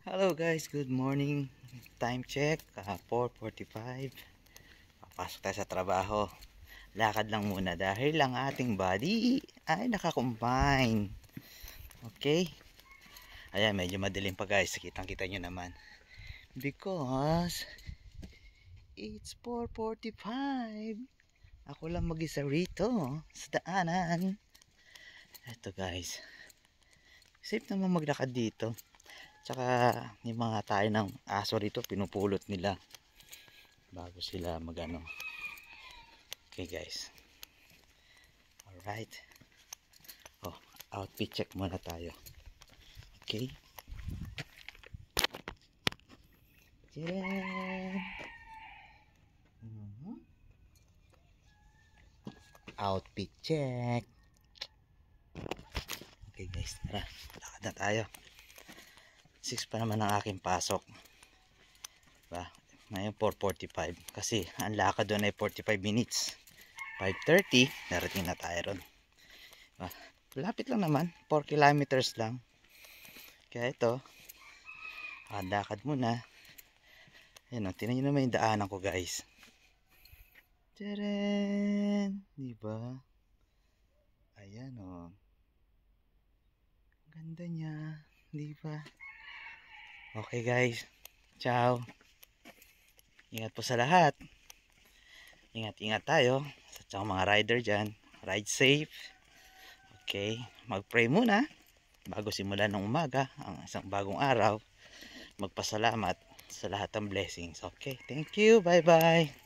Hello guys, good morning. Time check, 4:45. Papasok tayo sa trabaho. Lakad lang muna dahil lang ating body ay naka-combine. Okay? Ayan, medyo madilim pa guys. Kitang-kita nyo naman. Because it's 4:45. Ako lang mag-isa rito sa daanan. Eto guys. Safe naman maglakad dito. Tsaka yung mga tayo ng aso rito pinupulot nila bago sila magano. Okay guys. Alright. Oh, outfit check muna tayo. Okay. Yeah. Outfit check. Okay guys, tara. Lakad na tayo. 6 pa naman ang aking pasok. Ba? Ngayon 4:45 kasi ang lakad doon ay 45 minutes. 5:30 narating na tayo ron. Ba? Lapit lang naman, 4 kilometers lang. Kaya ito, lakad muna. Ayan o, tingnan nyo naman yung daanan ko guys. Tadaan! Diba? Ayan o. Ganda niya. Diba? Okay guys. Ciao. Ingat po sa lahat. Ingat-ingat tayo. Sa mga rider dyan. Ride safe. Okay. Mag-pray muna. Bago simulan ng umaga. Ang isang bagong araw. Magpasalamat sa lahat ng blessings. Okay. Thank you. Bye-bye.